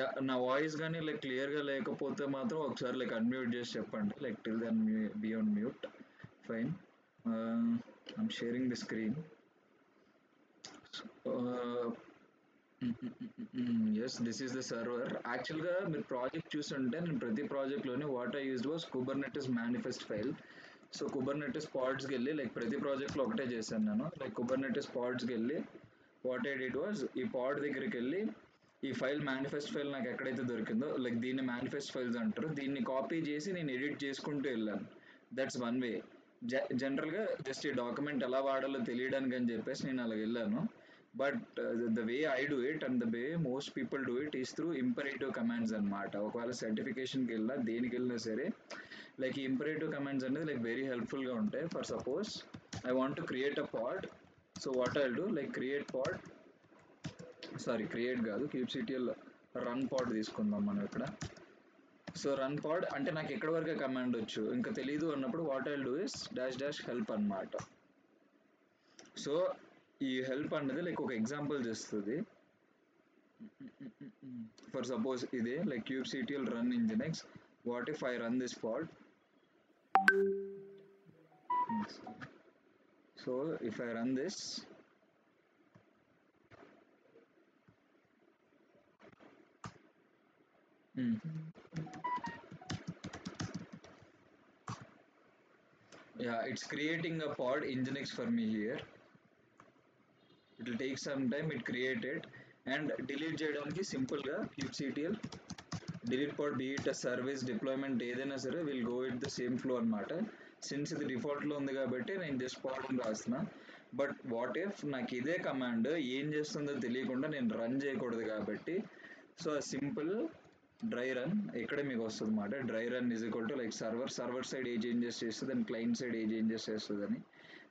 Yeah! నా voice గాని like క్లియర్‌గా లేకపోతే మాత్రం ఒకసారి లైక్ అన్‌మ్యూట్ జేసి చెప్పండి. Like till then be on mute. Fine. I'm sharing the screen. Ah, yes, this is the server. యాక్చువల్‌గా మీరు ప్రాజెక్ట్ చూసుంటే నేను ప్రతి ప్రాజెక్ట్‌లోని what I used was Kubernetes manifest file. So, Kubernetes పాడ్స్‌కెళ్ళి లైక్ ప్రతి ప్రాజెక్ట్‌లో ఒకటే చేశాను నేను. లైక్ కుబర్నెటిస్ పాడ్స్‌కెళ్ళి వాట్ ఐ డిడ్ వాస్ ఈ పాడ్ దగ్గరికెళ్ళి ఈ ఫైల్ మేనిఫెస్ట్ ఫైల్ నాకు ఎక్కడైతే దొరికిందో లైక్ దీన్ని మేనిఫెస్ట్ ఫైల్స్ అంటారు. దీన్ని కాపీ చేసి నేను ఎడిట్ చేసుకుంటూ వెళ్ళాను. That's one way. జనరల్‌గా జస్ట్ ఈ డాక్యుమెంట్ ఎలా వాడాలో తెలియడానికి అని చెప్పేసి నేను అలా వెళ్ళాను. But the way I do it and the way most people do it is through imperative commands అనమాట. ఒకవేళ సర్టిఫికేషన్కి వెళ్ళినా దేనికి వెళ్ళినా సరే లైక్ ఈ ఇంపరేటివ్ కమాండ్స్ అనేది లైక్ వెరీ హెల్ప్ఫుల్గా ఉంటాయి. For suppose I want to create a pod. So what I do like create pod, sorry create కాదు, క్యూబ్సిటిఎల్ రన్ పాడ్ తీసుకుందాం మనం ఇక్కడ. సో రన్ పాడ్ అంటే నాకు ఎక్కడి వరకే కమాండ్ వచ్చు, ఇంకా తెలీదు అన్నప్పుడు what I do is dash dash help అనమాట. సో ఈ హెల్ప్ అనేది లైక్ ఒక ఎగ్జాంపుల్ చేస్తుంది. ఫర్ సపోజ్ ఇదే like kubectl run nginx. What if I run this pod? So if I run this, yeah, it's creating a pod nginx for me here. It will take some time, it created. And delete చేయడానికి simple గా kubectl delete pod be it a service deployment ఏదైనా సరే will go it the same flow అనమాట. Since ఇది డిఫాల్ట్లో ఉంది కాబట్టి నేను just పాడ్ అని రాస్తున్నా. బట్ వాట్ ఇఫ్ నాకు ఇదే కమాండ్ ఏం చేస్తుందో తెలియకుండా నేను రన్ చేయకూడదు కాబట్టి సో సింపుల్ డ్రై రన్ ఇక్కడే మీకు వస్తుంది అనమాట. Dry run is equal to like server side ఏ చేంజెస్ చేస్తుంది అండ్ క్లయింట్ సైడ్ ఏ చేంజెస్ చేస్తుంది అని.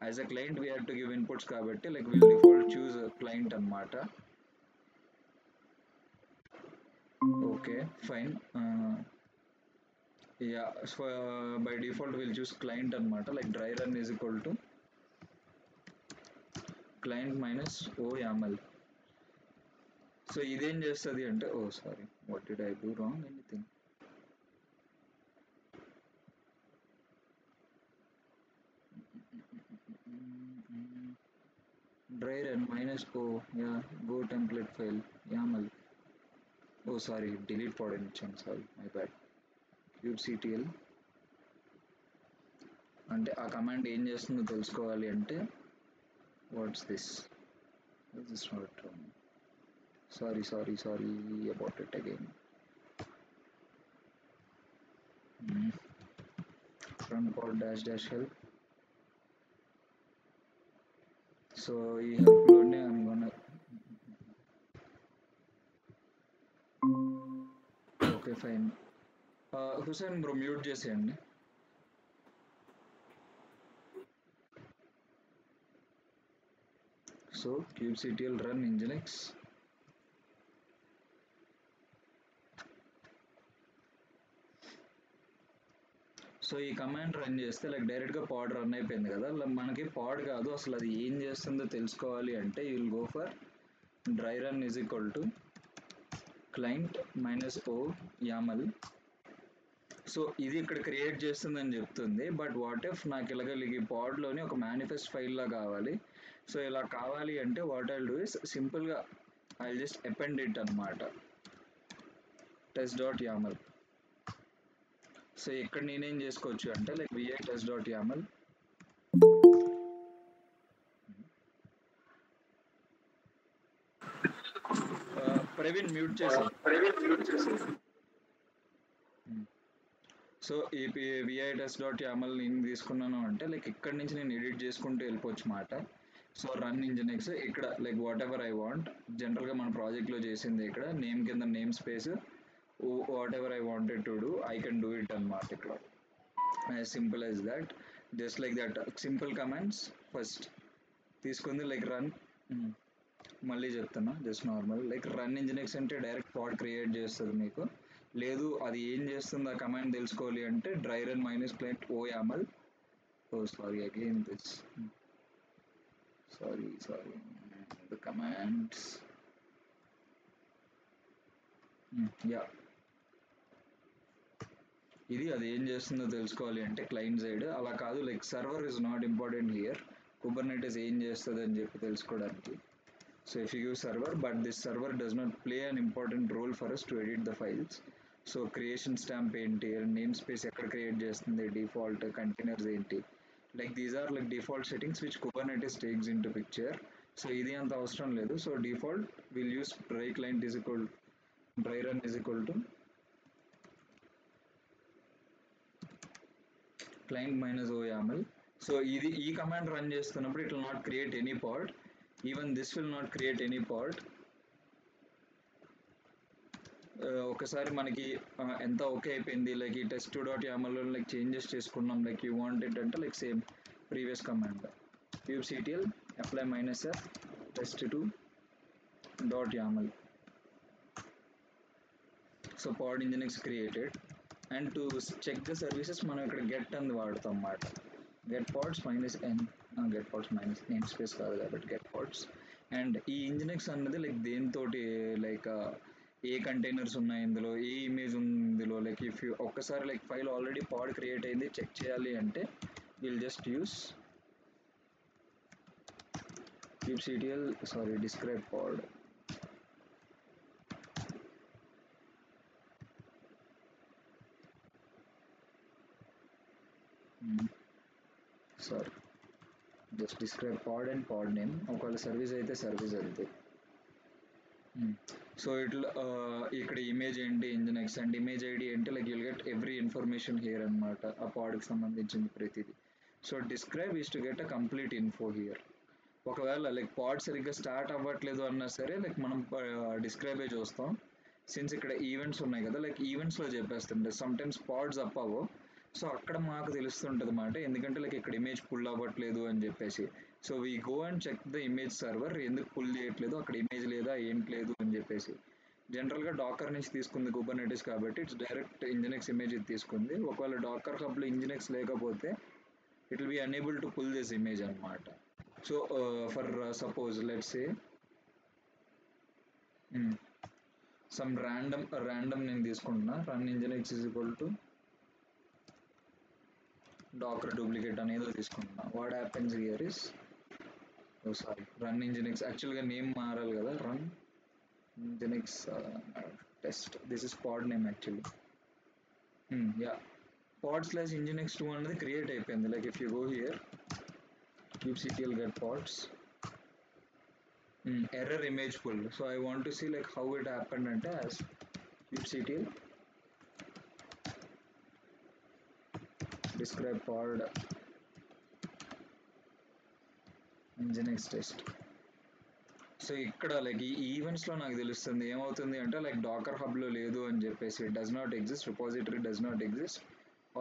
As a client we have to give inputs కాబట్టి like will default choose client అనమాట. Okay fine. Ya, so by default will choose client అనమాట. Like dry run is equal to client minus oh YAML. So ఇదేం చేస్తుంది అంటే, oh sorry, what did I do wrong anything. Dry run minus O ya go template file YAML. Oh sorry, delete pod అని ఇచ్చాను, sorry my bad. kubectl అంటే ఆ command ఏం చేస్తుందో తెలుసుకోవాలి అంటే what's this not sorry about it again. run pod dash dash help. So ఈ హెల్ప్లోనే అనుకున్నా. Okay fine. Hussain bro mute చేసేయండి. So kubectl run nginx. So ఈ కమాండ్ రన్ చేస్తే లైక్ డైరెక్ట్గా పాడ్ రన్ అయిపోయింది కదా. మనకి పాడ్ కాదు, అసలు అది ఏం చేస్తుందో తెలుసుకోవాలి అంటే you will go for dry run is equal to client minus oh YAML. సో ఇది ఇక్కడ క్రియేట్ చేస్తుందని చెప్తుంది. బట్ వాట్ ఇఫ్ నాకు ఇలాగ ఈ పాడ్లోని ఒక మేనిఫెస్ట్ ఫైల్లా కావాలి. సో ఇలా కావాలి అంటే వాట్ ఐల్ డూ ఇస్ సింపుల్గా ఐ జస్ట్ అపెండ్ ఇట్ అనమాట, test.yaml. సో ఇక్కడ నేనేం చేసుకోవచ్చు అంటే like vi test.yaml. Praveen mute చేసి. సో ఈ vi test.yaml నేను తీసుకున్నాను అంటే లైక్ ఇక్కడ నుంచి నేను ఎడిట్ చేసుకుంటూ వెళ్ళిపోవచ్చు మాట. సో రన్ ఇంజినెక్స్ ఇక్కడ like what ever I want. జనరల్గా మన ప్రాజెక్ట్లో చేసింది ఇక్కడ నేమ్ కింద name space what ever I wanted to do I can do it అనమాట. ఇక్కడ as simple as that, just like that simple commands first తీసుకుంది. లైక్ రన్, మళ్ళీ చెప్తున్నా జస్ట్ నార్మల్ లైక్ రన్ ఇంజినెక్స్ అంటే డైరెక్ట్ పాడ్ క్రియేట్ చేస్తుంది మీకు. లేదు అది ఏం చేస్తుంది ఆ కమాండ్ తెలుసుకోవాలి అంటే dry run minus client o yaml. Oh sorry again this, sorry the commands. Yeah, ఇది అది ఏం చేస్తుందో తెలుసుకోవాలి అంటే క్లయింట్ సైడ్ అలా కాదు, like server is not important here, Kubernetes ఏం చేస్తుంది అని చెప్పి తెలుసుకోవడానికి. So if you use server, but this server does not play an important role for us to edit the files. So creation stamp ఏంటి, name space ఎక్కడ create చేస్తుంది, default containers ఏంటి, like these are like default settings which Kubernetes takes into picture. So ఇది అంత అవసరం లేదు. So default will use dry client is equal dry run is equal to client minus o yaml. So ఇది ఈ command run చేస్తున్నప్పుడు it will not create any pod, even this will not create any pod. ఒకసారి మనకి ఎంత okay అయిపోయింది, like ఈ test dot యామల్లో like changes చేసుకున్నాం, లైక్ యూ వాంట్ ఇట్ అంటే like same previous command kubectl apply -f test2 dot YAML. So pod nginx created. And to check the services మనం ఇక్కడ గెట్ అని వాడతాం అన్నమాట. Get pods minus N, get pods minus name space కాదు కాబట్టి get pods. And ఈ nginx అన్నది like దేనితోటి లైక్ ఏ కంటైనర్స్ ఉన్నాయి ఇందులో, ఏ ఇమేజ్ ఉంది ఇందులో, లైక్ ఇఫ్ యూ ఒక్కసారి like file already pod create అయింది చెక్ చేయాలి అంటే will just use kubectl describe pod. Sorry, just describe pod and pod name. ఒకవేళ సర్వీస్ అయితే సర్వీస్ అంతే. సో ఇట్లా ఇక్కడ ఇమేజ్ ఏంటి ఇంజినెక్స్ అండ్ ఇమేజ్ ఐడి ఏంటి, like you'll get every information here అనమాట, ఆ పాడ్కి సంబంధించింది ప్రతిదీ. So describe is to get a complete info here. ఒకవేళ లైక్ పాడ్ సరిగ్గా స్టార్ట్ అవ్వట్లేదు అన్నా సరే లైక్ మనం డిస్క్రైబే చూస్తాం. సిన్స్ ఇక్కడ ఈవెంట్స్ ఉన్నాయి కదా, లైక్ ఈవెంట్స్లో చెప్పేస్తుంటే సమ్ టైమ్స్ పాడ్స్ అప్ అవ్వవు. సో అక్కడ మాకు తెలుస్తుంటుంది అన్నమాట, ఎందుకంటే లైక్ ఇక్కడ ఇమేజ్ పుల్ అవ్వట్లేదు అని చెప్పేసి. So we go and check the image server, ఎందుకు పుల్ చేయట్లేదు, అక్కడ ఇమేజ్ లేదా ఏంటి లేదు అని చెప్పేసి. జనరల్గా డాకర్ నుంచి తీసుకుంది కుబర్నెటిస్ కాబట్టి ఇట్స్ డైరెక్ట్ ఇంజినెక్స్ ఇమేజ్ ఇది తీసుకుంది. ఒకవేళ డాకర్ హబ్లో ఇంజినెక్స్ లేకపోతే it will be unable to pull this image అనమాట. So for suppose let's say some random నేను తీసుకుంటున్నా, run nginx is equal to Docker duplicate అనేదో తీసుకుంటున్నా. What happens here is run nginx, యాక్చువల్గా నేమ్ మారాలి కదా, run nginx test, this is pod name actually. Ya, pod/nginx2 అనేది create అయిపోయింది. Like if you go here kubectl get pods, error image pull. So I want to see like how it happened ante as kubectl describe pod nginx test. So ఇక్కడ like ఈ ఈవెంట్స్లో నాకు తెలుస్తుంది ఏమవుతుంది అంటే like Dakar హబ్లో లేదు అని చెప్పేసి, does not exist, repository does not exist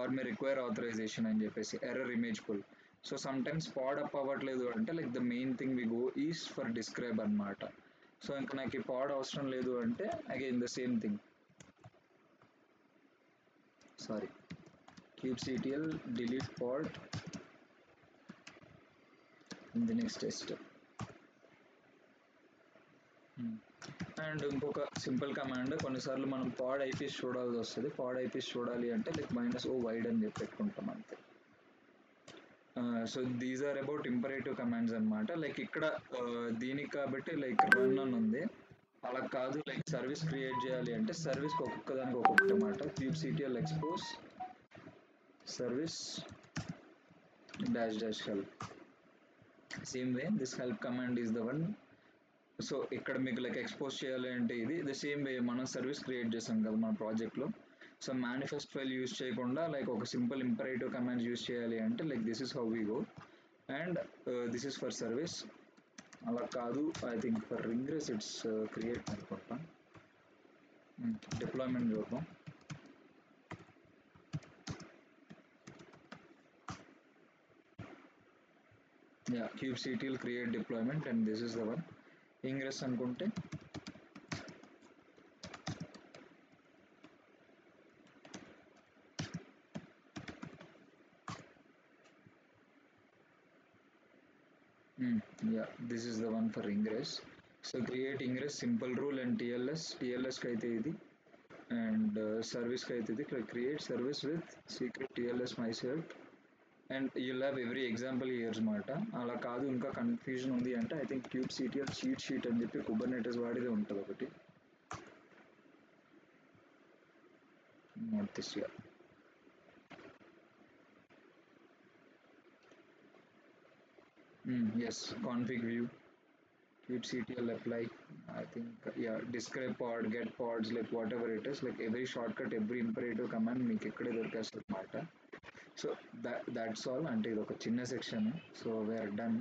or may require authorization అని చెప్పేసి error image pull. So sometimes pod up అవ్వట్లేదు అంటే like the main thing we go is for describe అనమాట. సో ఇంకా నాకు ఈ పాడ్ అవసరం లేదు అంటే again the same thing, sorry kubectl delete pod in the next test. And ఇంకొక సింపుల్ కమాండ్, కొన్నిసార్లు మనం పాడ్ ఐపీస్ చూడాల్సి వస్తుంది. పాడ్ ఐపీస్ చూడాలి అంటే లైక్ -o వైడ్ అని చెప్పి పెట్టుకుంటాం అంతే. So these are about imperative commands అనమాట. లైక్ ఇక్కడ దీనికి కాబట్టి లైక్ రన్ అని ఉంది, అలా కాదు లైక్ సర్వీస్ క్రియేట్ చేయాలి అంటే సర్వీస్కి ఒక్కొక్క దానికి ఒక్కొక్కటి అనమాట. kubectl expose service -help. Same way this help command is the one. So ఇక్కడ మీకు లైక్ ఎక్స్పోజ్ చేయాలి అంటే ఇది ద సేమ్ వే మనం సర్వీస్ క్రియేట్ చేసాం కదా మన ప్రాజెక్ట్లో. సో మేనిఫెస్ట్ ఫైల్ యూజ్ చేయకుండా లైక్ ఒక సింపుల్ ఇంపరేటివ్ కమాండ్స్ యూజ్ చేయాలి అంటే like this is how we go. And this is for service. అలా కాదు, I think for ingress it's create అనుకుంటా. డిప్లాయ్మెంట్ చూద్దాం. Yeah, kubectl create deployment and this is the one. Ingress అనుకుంటే yeah, this is the one for ingress. So create ingress simple rule and TLS కి అయితే ఇది and సర్వీస్కి అయితే ఇది create service with secret TLS my set and you'll have every example years మాట. అలా కాదు ఇంకా కన్ఫ్యూజన్ ఉంది అంటే I think kubectl cheat sheet అని చెప్పి కుబర్నెటిస్ వాడిదే ఉంటుంది ఒకటి. Not this year. Yes config view kubectl apply. I think yeah, describe pod, get pods, like whatever it is, like every shortcut, every imperative command మీకు ఇక్కడే దొరికేస్తుంది అనమాట. So that's all. అంటే ఇది ఒక చిన్న సెక్షన్. So we are done.